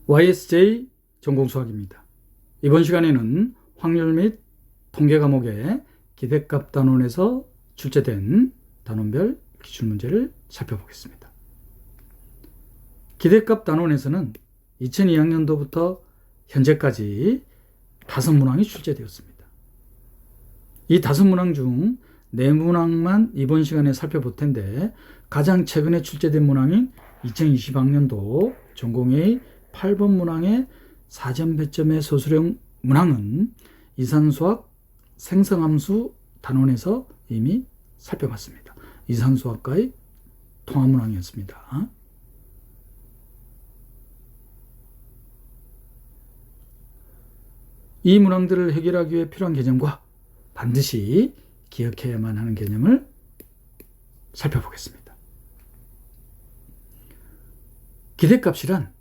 YSJ 전공수학입니다. 이번 시간에는 확률 및 통계 과목의 기대값 단원에서 출제된 단원별 기출문제를 살펴보겠습니다. 기대값 단원에서는 2002학년도부터 현재까지 5문항이 출제되었습니다. 이 5문항 중 4문항만 이번 시간에 살펴볼 텐데, 가장 최근에 출제된 문항인 2020학년도 전공의 8번 문항의 사전 배점의 소수령 문항은 이산수학 생성함수 단원에서 이미 살펴봤습니다. 이산수학과의 통합 문항이었습니다. 이 문항들을 해결하기 위해 필요한 개념과 반드시 기억해야만 하는 개념을 살펴보겠습니다. 기대값이란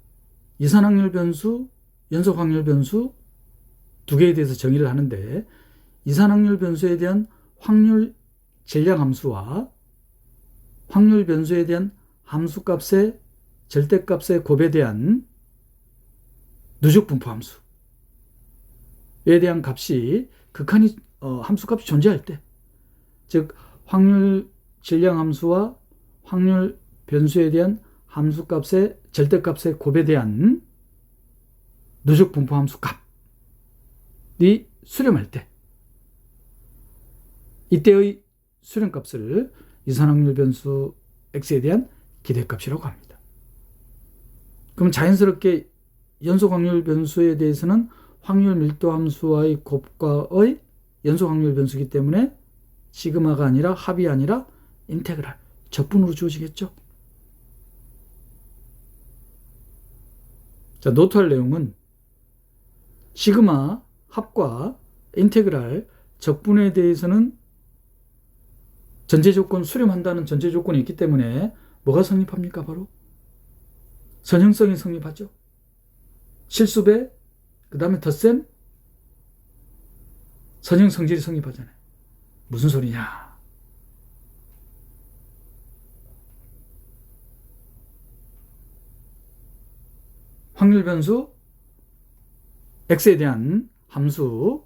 이산확률 변수, 연속확률 변수 두 개에 대해서 정의를 하는데, 이산확률 변수에 대한 확률 질량 함수와 확률 변수에 대한 함수값의 절대값의 곱에 대한 누적 분포 함수에 대한 값이 극한이 함수값이 존재할 때, 즉 확률 질량 함수와 확률 변수에 대한 함수값의 절대값의 곱에 대한 누적 분포 함수 값이 수렴할 때, 이때의 수렴값을 이산확률 변수 x에 대한 기대값이라고 합니다. 그럼 자연스럽게 연속확률 변수에 대해서는 확률 밀도 함수와의 곱과의 연속확률 변수이기 때문에 시그마가 아니라 합이 아니라 인테그랄, 적분으로 주어지겠죠. 자, 노트할 내용은 시그마, 합과 인테그랄, 적분에 대해서는 전제조건, 수렴한다는 전제조건이 있기 때문에 뭐가 성립합니까? 바로 선형성이 성립하죠. 실수배, 그 다음에 덧셈, 선형성질이 성립하잖아요. 무슨 소리냐? 확률 변수 x에 대한 함수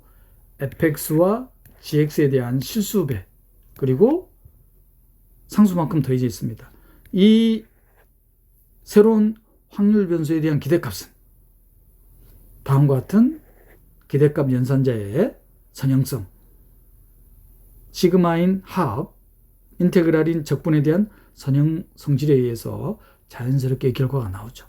fx와 gx에 대한 실수배, 그리고 상수만큼 더해져 있습니다. 이 새로운 확률 변수에 대한 기대값은 다음과 같은 기대값 연산자의 선형성, 시그마인 합, 인테그랄인 적분에 대한 선형 성질에 의해서 자연스럽게 결과가 나오죠.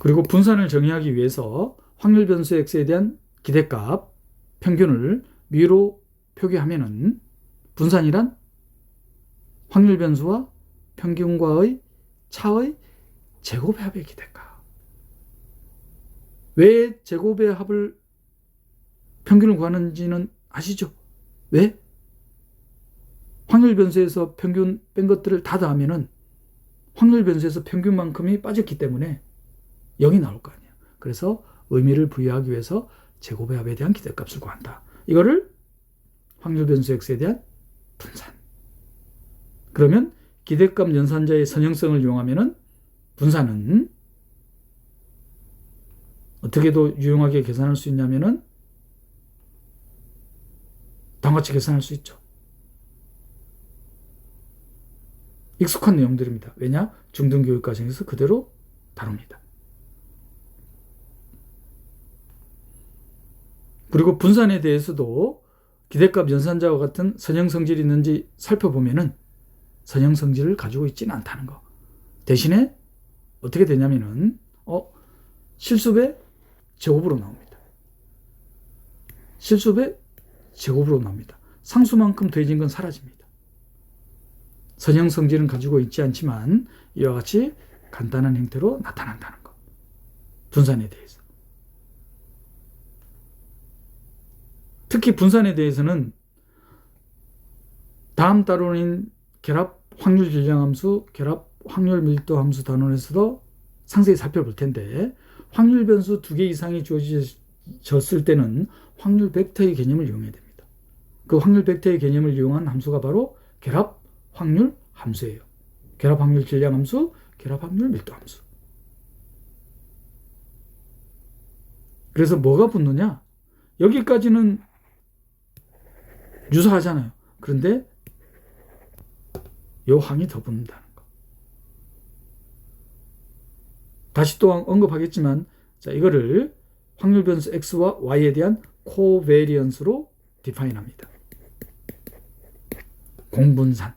그리고 분산을 정의하기 위해서 확률 변수 x에 대한 기대값 평균을 미로 표기하면은, 분산이란 확률 변수와 평균과의 차의 제곱의 합의 기대값. 왜 제곱의 합을 평균을 구하는지는 아시죠? 왜? 확률 변수에서 평균 뺀 것들을 다 더하면은 확률 변수에서 평균만큼이 빠졌기 때문에 0이 나올 거 아니에요. 그래서 의미를 부여하기 위해서 제곱의 합에 대한 기대값을 구한다. 이거를 확률 변수 x에 대한 분산. 그러면 기대값 연산자의 선형성을 이용하면은 분산은 어떻게 더 유용하게 계산할 수 있냐면은 다음과 같이 계산할 수 있죠. 익숙한 내용들입니다. 왜냐? 중등교육과정에서 그대로 다룹니다. 그리고 분산에 대해서도 기대값 연산자와 같은 선형성질이 있는지 살펴보면은 선형성질을 가지고 있지는 않다는 거. 대신에 어떻게 되냐면은 실수배 제곱으로 나옵니다. 실수배 제곱으로 나옵니다. 상수만큼 더해진 건 사라집니다. 선형성질은 가지고 있지 않지만 이와 같이 간단한 형태로 나타난다는 거. 분산에 대해서. 특히 분산에 대해서는 다음 단원인 결합 확률 질량 함수, 결합 확률 밀도 함수 단원에서도 상세히 살펴볼 텐데, 확률 변수 2개 이상이 주어졌을 때는 확률 벡터의 개념을 이용해야 됩니다. 그 확률 벡터의 개념을 이용한 함수가 바로 결합 확률 함수예요. 결합 확률 질량 함수, 결합 확률 밀도 함수. 그래서 뭐가 붙느냐? 여기까지는 유사하잖아요. 그런데 요 항이 더 붙는다는 거. 다시 또 언급하겠지만, 자, 이거를 확률 변수 x와 y에 대한 코베리언스로 디파인합니다. 공분산.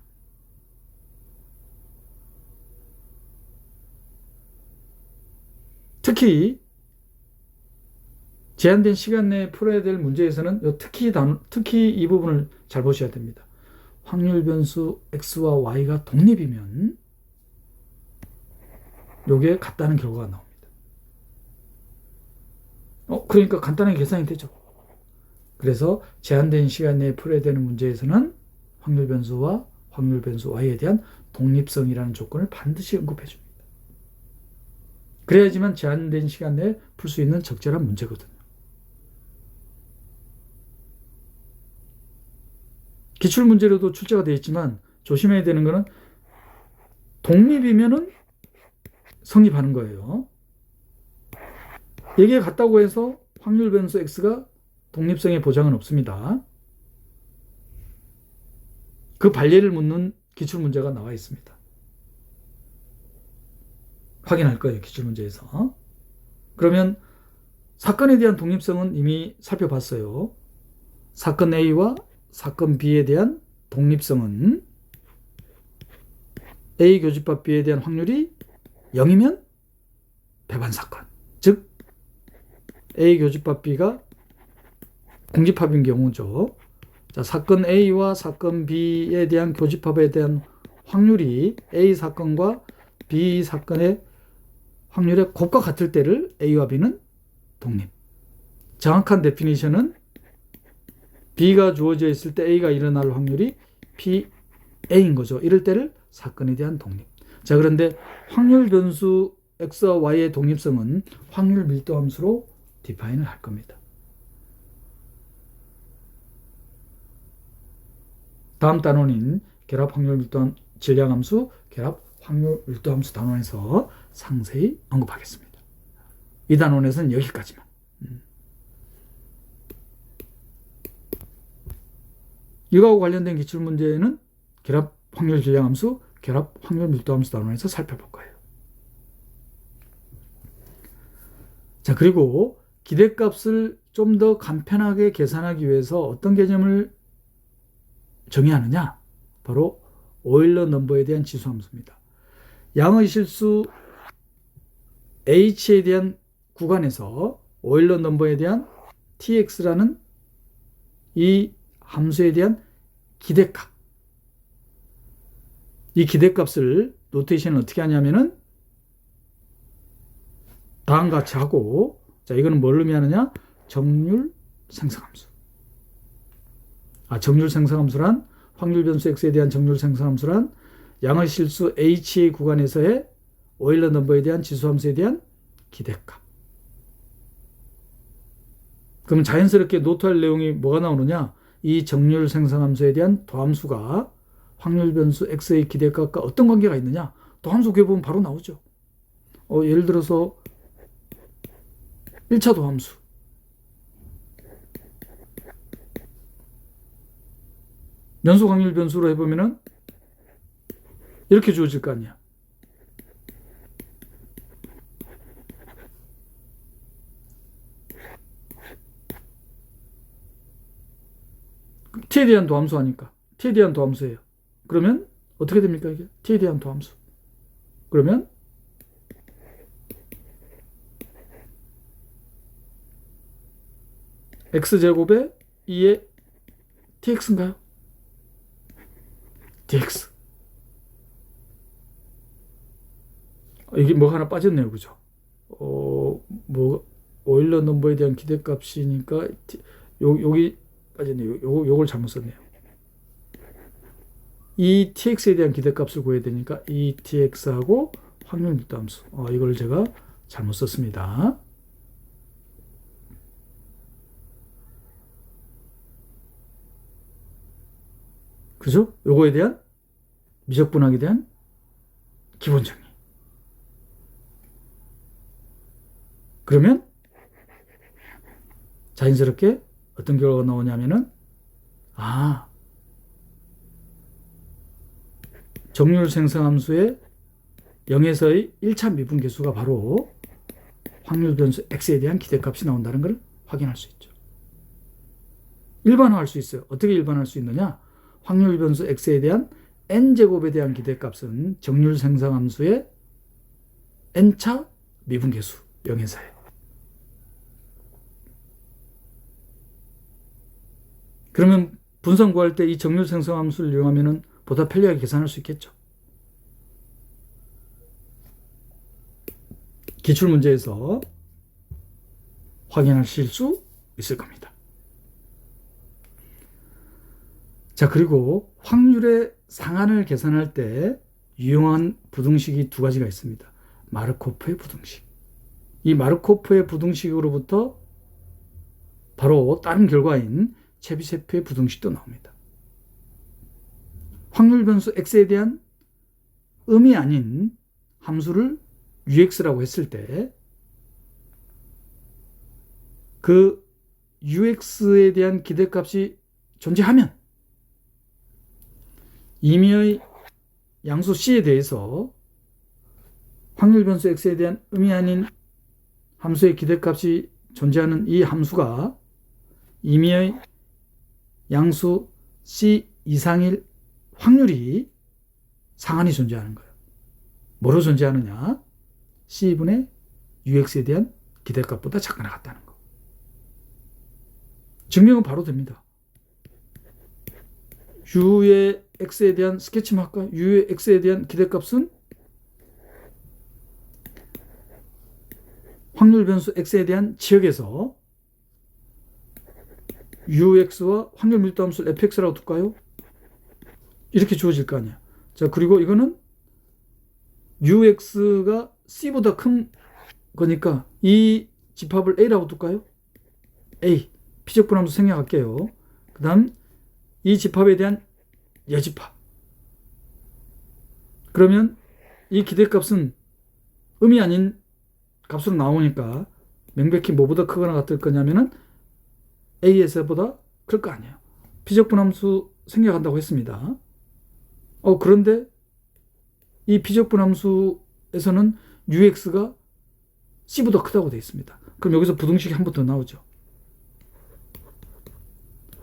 특히 제한된 시간 내에 풀어야 될 문제에서는 특히 이 부분을 잘 보셔야 됩니다. 확률 변수 x와 y가 독립이면 요게 같다는 결과가 나옵니다. 그러니까 간단하게 계산이 되죠. 그래서 제한된 시간 내에 풀어야 되는 문제에서는 확률 변수와 확률 변수 y에 대한 독립성이라는 조건을 반드시 언급해 줍니다. 그래야지만 제한된 시간 내에 풀 수 있는 적절한 문제거든요. 기출문제로도 출제가 되어 있지만 조심해야 되는 것은 독립이면은 성립하는 거예요. 얘기가 같다고 해서 확률 변수 x가 독립성의 보장은 없습니다. 그 반례를 묻는 기출문제가 나와 있습니다. 확인할 거예요, 기출문제에서. 그러면 사건에 대한 독립성은 이미 살펴봤어요. 사건 A와 사건 B에 대한 독립성은 A 교집합 B에 대한 확률이 0이면 배반 사건. 즉 A 교집합 B가 공집합인 경우죠. 자, 사건 A와 사건 B에 대한 교집합에 대한 확률이 A 사건과 B 사건의 확률의 곱과 같을 때를 A와 B는 독립. 정확한 데피니션은 B가 주어져 있을 때 A가 일어날 확률이 PA인 거죠. 이럴 때를 사건에 대한 독립. 자, 그런데 확률 변수 X와 Y의 독립성은 확률 밀도 함수로 디파인을 할 겁니다. 다음 단원인 결합 확률 밀도 질량 함수, 결합 확률 밀도 함수 단원에서 상세히 언급하겠습니다. 이 단원에서는 여기까지만. 이거하고 관련된 기출문제는 결합 확률 질량 함수, 결합 확률 밀도 함수 단원에서 살펴볼 거예요. 자, 그리고 기대값을 좀 더 간편하게 계산하기 위해서 어떤 개념을 정의하느냐? 바로 오일러 넘버에 대한 지수함수입니다. 양의 실수 h에 대한 구간에서 오일러 넘버에 대한 tx라는 이 함수에 대한 기대값. 이 기대값을 노테이션을 어떻게 하냐면은 다음과 같이 하고, 자, 이거는 뭘 의미하느냐? 정률 생성함수. 정률 생성함수란 확률 변수 x에 대한 정률 생성함수란 양의 실수 h의 구간에서의 오일러 넘버에 대한 지수함수에 대한 기대값. 그럼 자연스럽게 노트할 내용이 뭐가 나오느냐? 이 정률 생성함수에 대한 도함수가 확률 변수 x의 기대값과 어떤 관계가 있느냐? 도함수 구해보면 바로 나오죠. 예를 들어서 1차 도함수. 연속 확률 변수로 해보면은 이렇게 주어질 거 아니야. t에 대한 도함수 하니까 t에 대한 도함수예요. 그러면 어떻게 됩니까 이게? t에 대한 도함수. 그러면 x제곱에 2의 tx인가요? dx. 이게 뭐 하나 빠졌네요, 그죠? 오일러 넘버에 대한 기대값이니까 여기 빠졌네요. 요걸 잘못 썼네요. 이 tx에 대한 기대값을 구해야 되니까 이 tx하고 확률 밀도 함수. 이걸 제가 잘못 썼습니다. 그죠? 요거에 대한 미적분학에 대한 기본 정의. 그러면 자연스럽게 어떤 결과가 나오냐면은 정률 생성함수의 0에서의 1차 미분계수가 바로 확률 변수 x에 대한 기대값이 나온다는 걸 확인할 수 있죠. 일반화할 수 있어요. 어떻게 일반화할 수 있느냐? 확률 변수 x에 대한 n제곱에 대한 기대값은 정률 생성함수의 n차 미분계수 0에서예요. 그러면 분산 구할 때 이 정률 생성함수를 이용하면 보다 편리하게 계산할 수 있겠죠. 기출문제에서 확인하실 수 있을 겁니다. 자, 그리고 확률의 상한을 계산할 때 유용한 부등식이 두 가지가 있습니다. 마르코프의 부등식. 이 마르코프의 부등식으로부터 바로 다른 결과인 체비셰프의 부등식도 나옵니다. 확률 변수 x에 대한 음이 아닌 함수를 ux라고 했을 때 그 ux에 대한 기대값이 존재하면 임의의 양수 c에 대해서 확률 변수 x에 대한 음이 아닌 함수의 기대값이 존재하는 이 함수가 임의의 양수 c 이상일 확률이 상한이 존재하는 거예요. 뭐로 존재하느냐? c분의 ux에 대한 기대값보다 작거나 같다는 거. 증명은 바로 됩니다. u의 x에 대한 스케치만 할까요? u의 x에 대한 기대값은 확률 변수 x에 대한 지역에서 ux와 확률 밀도 함수를 fx라고 둘까요? 이렇게 주어질 거 아니야. 자, 그리고 이거는 ux가 c보다 큰 거니까 이 집합을 a라고 둘까요? a. 피적분함수 생략할게요. 그 다음 이 집합에 대한 여집합. 그러면 이 기대값은 음이 아닌 값으로 나오니까 명백히 뭐보다 크거나 같을 거냐면은 a에서보다 클 거 아니에요. 피적분함수 생략한다고 했습니다. 그런데 이 피적분함수에서는 ux가 c보다 크다고 되어 있습니다. 그럼 여기서 부등식이 한 번 더 나오죠.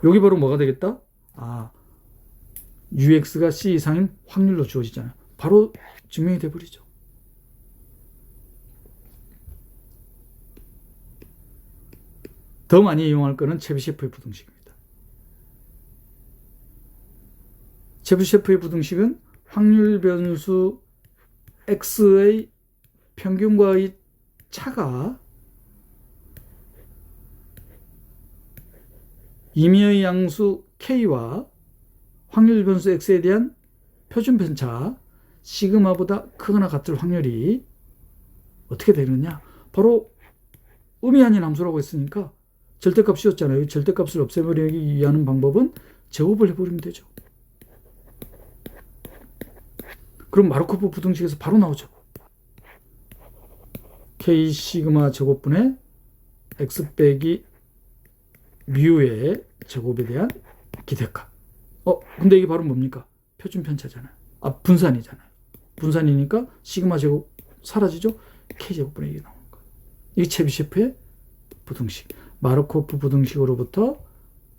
여기 바로 뭐가 되겠다? ux가 c 이상인 확률로 주어지잖아요. 바로 증명이 돼버리죠. 더 많이 이용할 거는 체비셰프의 부등식입니다. 체비셰프의 부등식은 확률 변수 x의 평균과의 차가 임의의 양수 k와 확률 변수 x에 대한 표준 편차 시그마보다 크거나 같을 확률이 어떻게 되느냐? 바로 음이 아닌 함수라고 했으니까 절대값이었잖아요. 절대값을 없애버리기 위한 방법은 제곱을 해버리면 되죠. 그럼 마르코프 부등식에서 바로 나오죠. k 시그마 제곱분의 x 빼기 뮤의 제곱에 대한 기대값. 근데 이게 바로 뭡니까? 표준 편차잖아요. 분산이잖아요. 분산이니까 시그마 제곱 사라지죠? k 제곱분의 1이 나오는 거예요. 이게 체비셰프의 부등식. 마르코프 부등식으로부터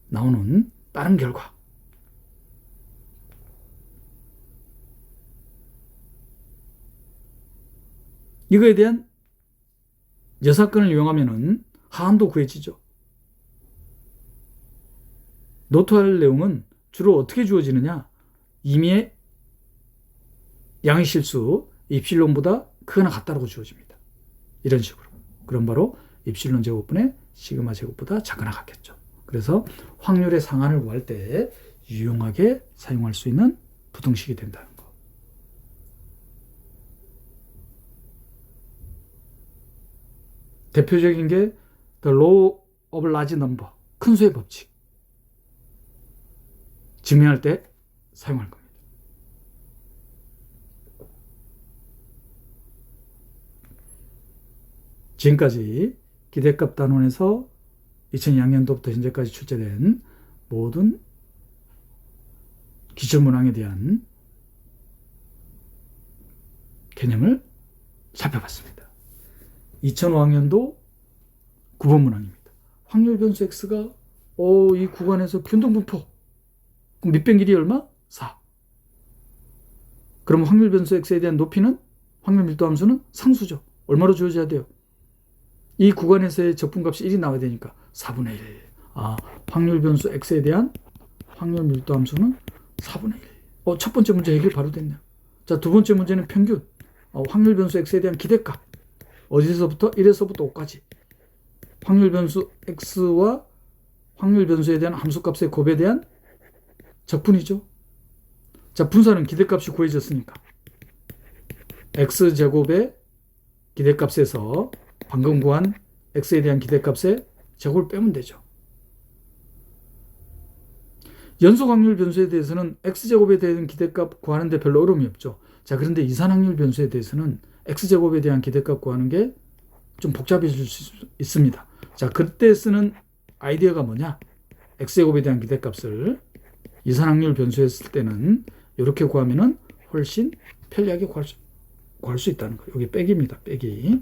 나오는 다른 결과. 이거에 대한 여사건을 이용하면은 하한도 구해지죠. 노트할 내용은 주로 어떻게 주어지느냐? 임의의 양의 실수 입실론보다 크거나 같다라고 주어집니다. 이런 식으로. 그럼 바로 입실론 제곱분의 시그마 제곱보다 작거나 같겠죠. 그래서 확률의 상한을 구할 때 유용하게 사용할 수 있는 부등식이 된다는 거. 대표적인 게 The Law of Large Number, 큰 수의 법칙. 증명할 때 사용할 겁니다. 지금까지 기대값 단원에서 2002학년도부터 현재까지 출제된 모든 기출문항에 대한 개념을 살펴봤습니다. 2005학년도 9번 문항입니다. 확률 변수 x가 이 구간에서 균등분포. 그럼 밑변 길이 얼마? 4. 그럼 확률 변수 x에 대한 높이는 확률 밀도 함수는 상수죠. 얼마로 주어져야 돼요? 이 구간에서의 적분값이 1이 나와야 되니까 4분의 1. 확률 변수 x에 대한 확률 밀도 함수는 4분의 1. 첫 번째 문제 해결 바로 됐네요. 자, 두 번째 문제는 평균. 확률 변수 x에 대한 기대값. 어디서부터? 1에서부터 5까지. 확률 변수 x와 확률 변수에 대한 함수값의 곱에 대한 적분이죠. 자, 분사는 기대값이 구해졌으니까 x제곱의 기대값에서 방금 구한 x에 대한 기대값의 제곱을 빼면 되죠. 연속 확률 변수에 대해서는 x제곱에 대한 기대값 구하는 데 별로 어려움이 없죠. 자, 그런데 이산 확률 변수에 대해서는 x제곱에 대한 기대값 구하는 게 좀 복잡해질 수 있습니다. 자, 그때 쓰는 아이디어가 뭐냐? x제곱에 대한 기대값을 이산 확률 변수에 쓸 때는 이렇게 구하면은 훨씬 편리하게 구할 수 있다는 거예요. 여기 빼기입니다. 빼기.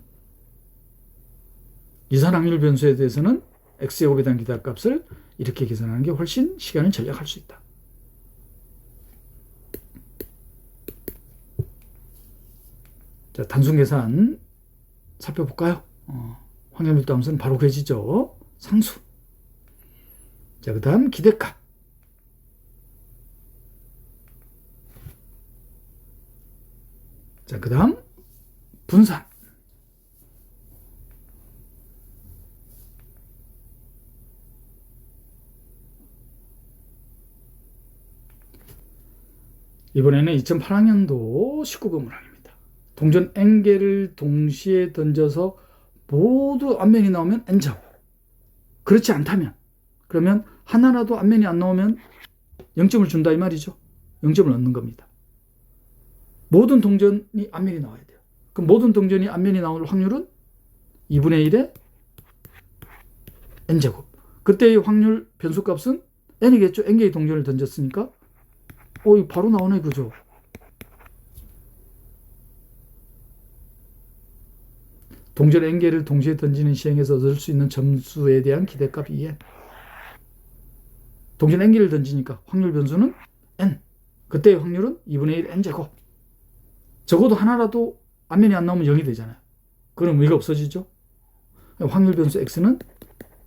이산 확률 변수에 대해서는 x제곱에 대한 기대값을 이렇게 계산하는 게 훨씬 시간을 절약할 수 있다. 자, 단순 계산 살펴볼까요? 확률 밀도 함수는 바로 구해지죠. 상수. 자, 그 다음 기대값. 자, 그 다음 분산. 이번에는 2008학년도 19번 문항입니다. 동전 n개를 동시에 던져서 모두 앞면이 나오면 n제곱. 그렇지 않다면, 그러면 하나라도 앞면이 안 나오면 0점을 준다 이 말이죠. 0점을 얻는 겁니다. 모든 동전이 앞면이 나와야 돼요. 그럼 모든 동전이 앞면이 나올 확률은 2분의 1의 n제곱. 그때의 확률 변수값은 n이겠죠. n개의 동전을 던졌으니까 이거 바로 나오네, 그죠? 동전 n개를 동시에 던지는 시행에서 얻을 수 있는 점수에 대한 기대값 2n. 동전 n개를 던지니까 확률 변수는 n. 그때의 확률은 2분의 1 n제곱. 적어도 하나라도 앞면이 안 나오면 0이 되잖아요. 그럼 의미가 없어지죠? 확률 변수 x는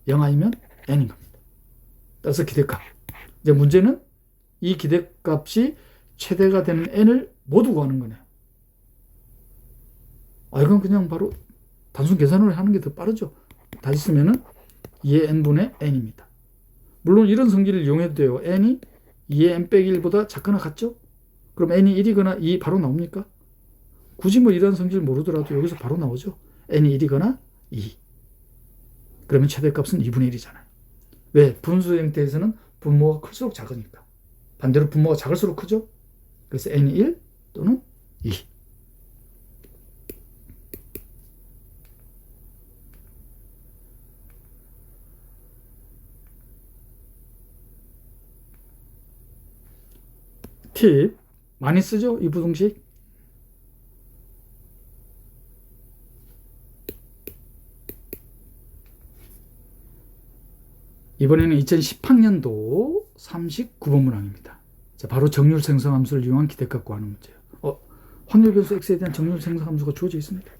0 아니면 n인 겁니다. 따라서 기대값. 이제 문제는 이 기대값이 최대가 되는 n을 모두 구하는 거네요. 이건 그냥 바로 단순 계산을 하는 게 더 빠르죠. 다시 쓰면은 2의 n분의 n입니다. 물론 이런 성질을 이용해도 돼요. n이 2의 n 빼기 1보다 작거나 같죠? 그럼 n이 1이거나 2 바로 나옵니까? 굳이 이런 성질을 모르더라도 여기서 바로 나오죠. n이 1이거나 2. 그러면 최대값은 2분의 1이잖아요. 왜? 분수 형태에서는 분모가 클수록 작으니까. 반대로 분모가 작을수록 크죠? 그래서 n이 1 또는 2. 팁 많이 쓰죠? 이 부등식. 이번에는 2010학년도 39번 문항입니다. 자, 바로 정률 생성 함수를 이용한 기대값 구하는 문제예요. 확률 변수 x에 대한 정률 생성 함수가 주어져 있습니다.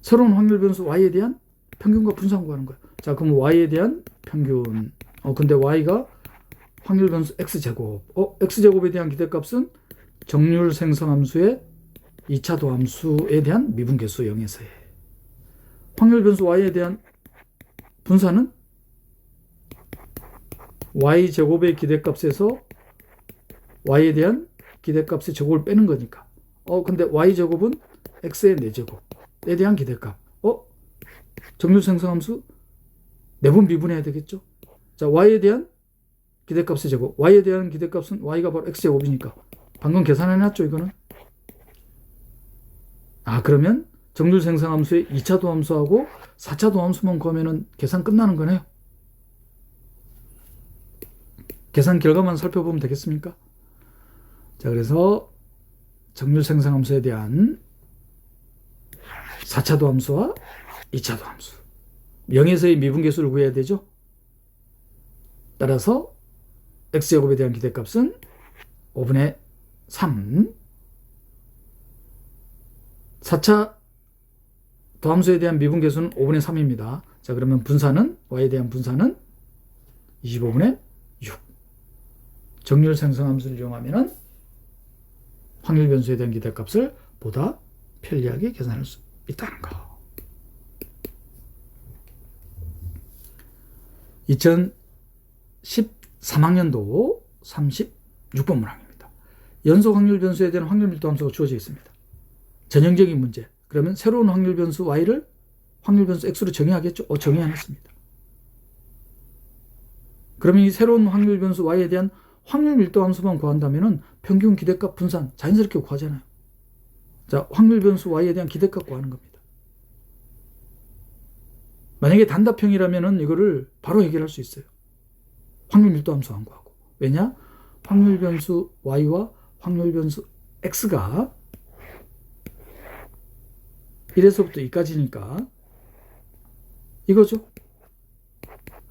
새로운 확률 변수 y에 대한 평균과 분산 구하는 거예요. 자, 그럼 y에 대한 평균. 근데 y가 확률 변수 x제곱. x제곱에 대한 기대값은 정률 생성 함수의 2차 도함수에 대한 미분계수 0에서의 확률 변수 y에 대한 분산은 y제곱의 기대값에서 y에 대한 기대값의 제곱을 빼는 거니까. 근데 y제곱은 x의 4제곱에 대한 기대값. 정률 생성함수 4번 미분해야 되겠죠. 자, y에 대한 기대값의 제곱, y에 대한 기대값은 y가 바로 x제곱이니까 방금 계산해놨죠 이거는. 그러면 정률 생성함수의 2차 도함수하고 4차 도함수만 구하면 계산 끝나는 거네요. 계산 결과만 살펴보면 되겠습니까? 자, 그래서 정률 생성함수에 대한 4차 도함수와 2차 도함수, 0에서의 미분계수를 구해야 되죠. 따라서 x제곱에 대한 기대값은 5분의 3, 4차 도함수에 대한 미분계수는 5분의 3입니다. 자, 그러면 분사는, y에 대한 분사는 25분의 6. 정률 생성함수를 이용하면 확률 변수에 대한 기대값을 보다 편리하게 계산할 수 있다는 거. 2013학년도 36번 문항입니다. 연속 확률 변수에 대한 확률 밀도 함수가 주어져 있습니다. 전형적인 문제. 그러면 새로운 확률 변수 y를 확률 변수 x로 정의하겠죠? 정의 안 했습니다. 그러면 이 새로운 확률 변수 y에 대한 확률 밀도 함수만 구한다면 평균 기대값 분산 자연스럽게 구하잖아요. 자, 확률 변수 y에 대한 기대값 구하는 겁니다. 만약에 단답형이라면 이거를 바로 해결할 수 있어요. 확률 밀도 함수 안 구하고. 왜냐? 확률 변수 y와 확률 변수 x가 1에서부터 2까지니까 이거죠.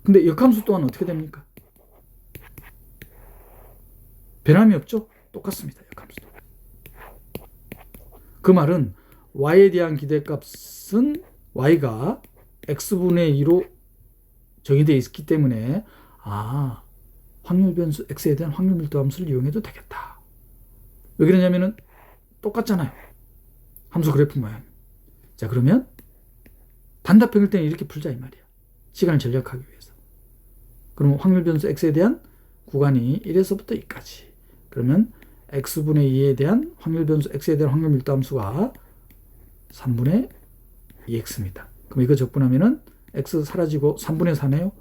근데 역함수 또한 어떻게 됩니까? 변함이 없죠? 똑같습니다. 역함수도. 그 말은 y에 대한 기대값은 y가 x분의 2로 정의되어 있기 때문에 확률 변수 x에 대한 확률 밀도 함수를 이용해도 되겠다. 왜 그러냐면은 똑같잖아요. 함수 그래프 모양. 자, 그러면 단답형일 때는 이렇게 풀자 이 말이야. 시간을 절약하기 위해서. 그러면 확률 변수 x에 대한 구간이 1에서부터 2까지. 그러면 x분의 2에 대한 확률 변수 x에 대한 확률 밀도 함수가 3분의 2x입니다. 그럼 이거 적분하면은 x 사라지고 3분의 4네요.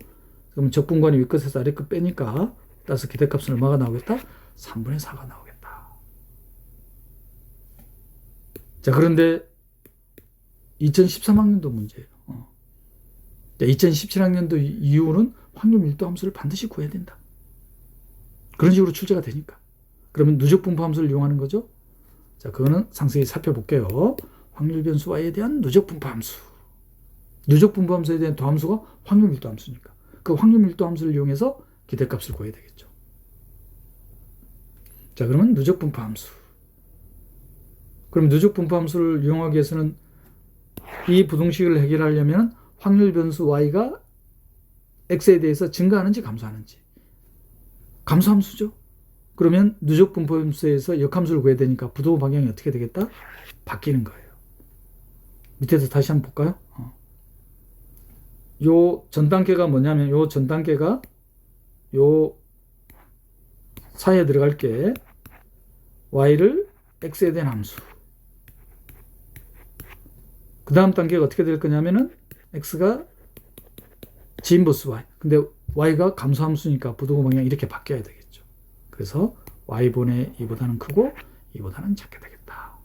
그럼 적분관이 윗끝에서 아래끝 빼니까 따라서 기대값은 얼마가 나오겠다? 3분의 4가 나오겠다. 자, 그런데 2013학년도 문제예요. 2017학년도 이후는 확률 밀도 함수를 반드시 구해야 된다. 그런 식으로 출제가 되니까. 그러면 누적 분포 함수를 이용하는 거죠. 자, 그거는 상세히 살펴볼게요. 확률 변수 y에 대한 누적 분포 함수. 누적 분포 함수에 대한 도함수가 확률 밀도 함수니까. 그 확률 밀도 함수를 이용해서 기대값을 구해야 되겠죠. 자, 그러면 누적 분포 함수. 그럼 누적 분포 함수를 이용하기 위해서는 이 부등식을 해결하려면 확률 변수 y가 x에 대해서 증가하는지 감소하는지. 감소함수죠. 그러면 누적 분포 함수에서 역함수를 구해야 되니까 부도 방향이 어떻게 되겠다? 바뀌는 거예요. 밑에서 다시 한번 볼까요? 요 전 단계가 뭐냐면 요 전 단계가 요 사이에 들어갈 게 y를 x에 대한 함수. 그 다음 단계가 어떻게 될 거냐면은 x가 진버스 y. 근데 y가 감소함수니까 부등호 방향이 이렇게 바뀌어야 되겠죠. 그래서 y분의 2보다는 크고 2보다는 작게 되겠다.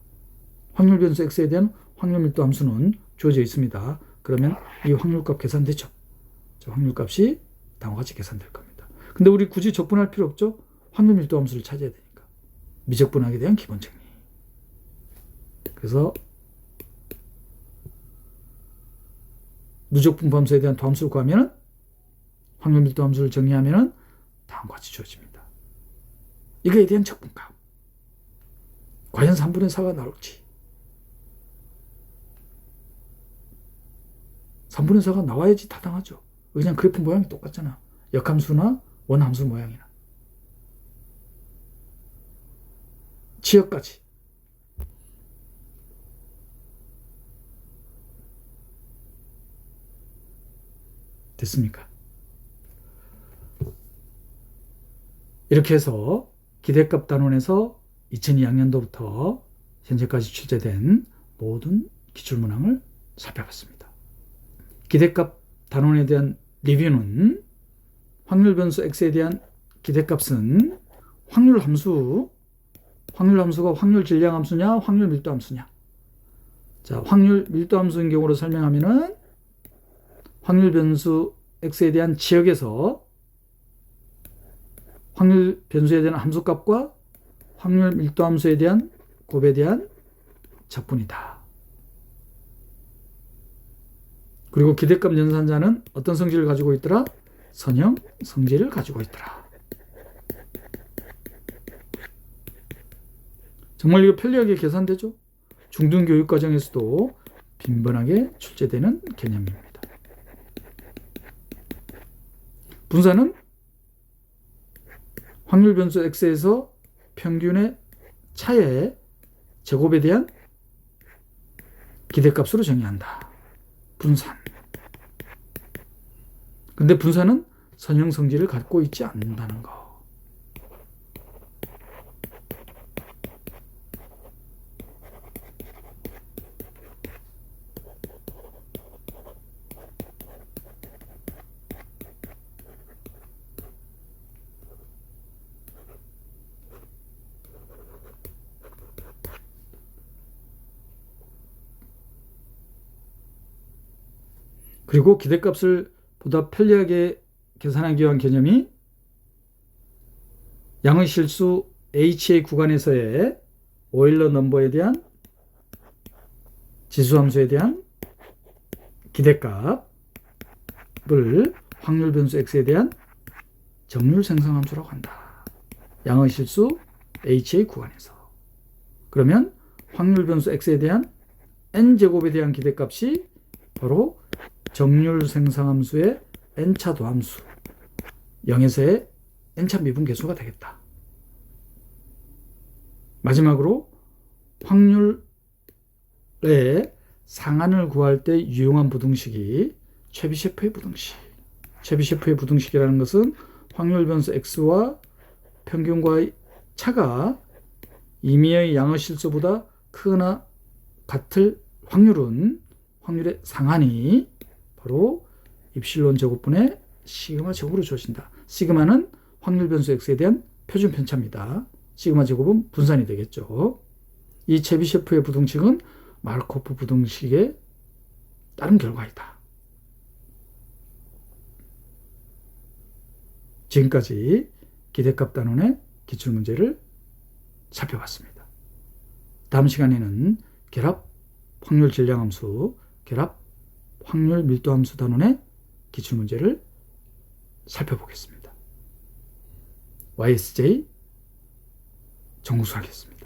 확률 변수 x에 대한 확률 밀도 함수는 주어져 있습니다. 그러면 이 확률값 계산되죠. 자, 확률값이 다음과 같이 계산될 겁니다. 근데 우리 굳이 적분할 필요 없죠. 확률 밀도 함수를 찾아야 되니까. 미적분하게 대한 기본 정리. 그래서 누적 분포 함수에 대한 도함수를 구하면 확률 밀도 함수를 정리하면 다음과 같이 주어집니다. 이거에 대한 적분값. 과연 3분의 4가 나올지. 3분의 4가 나와야지 타당하죠. 왜냐하면 그래프 모양이 똑같잖아. 역함수나 원함수 모양이나. 지역까지. 됐습니까? 이렇게 해서 기대값 단원에서 2002학년도부터 현재까지 출제된 모든 기출문항을 살펴봤습니다. 기대값 단원에 대한 리뷰는 확률 변수 x에 대한 기대값은 확률함수가 확률 질량함수냐 확률 밀도함수냐. 자, 확률 밀도함수인 경우로 설명하면은 확률 변수 x에 대한 지역에서 확률 변수에 대한 함수값과 확률 밀도함수에 대한 곱에 대한 적분이다. 그리고 기대값 연산자는 어떤 성질을 가지고 있더라? 선형 성질을 가지고 있더라. 정말 이거 편리하게 계산되죠? 중등교육과정에서도 빈번하게 출제되는 개념입니다. 분산은 확률 변수 x에서 평균의 차의 제곱에 대한 기대값으로 정의한다. 분산. 근데 분산은 선형 성질을 갖고 있지 않는다는 거. 그리고 기대값을 보다 편리하게 계산하기 위한 개념이 양의 실수 HA 구간에서의 오일러 넘버에 대한 지수함수에 대한 기대값을 확률 변수 x에 대한 정률 생성함수라고 한다. 양의 실수 HA 구간에서. 그러면 확률 변수 x에 대한 n제곱에 대한 기대값이 바로 정률 생성함수의 n차 도함수 0에서의 n차 미분계수가 되겠다. 마지막으로 확률의 상한을 구할 때 유용한 부등식이 체비셰프의 부등식. 체비셰프의 부등식이라는 것은 확률 변수 x와 평균과의 차가 임의의 양의 실수보다 크거나 같을 확률의 상한이 바로 입실론 제곱분의 시그마 제곱으로 주어진다. 시그마는 확률 변수 x에 대한 표준 편차입니다. 시그마 제곱은 분산이 되겠죠. 이 체비셰프의 부등식은 마르코프 부등식에 따른 결과이다. 지금까지 기대값 단원의 기출문제를 살펴봤습니다. 다음 시간에는 결합 확률 질량함수, 결합 확률 밀도함수 단원의 기출문제를 살펴보겠습니다. YSJ 정우수 하겠습니다.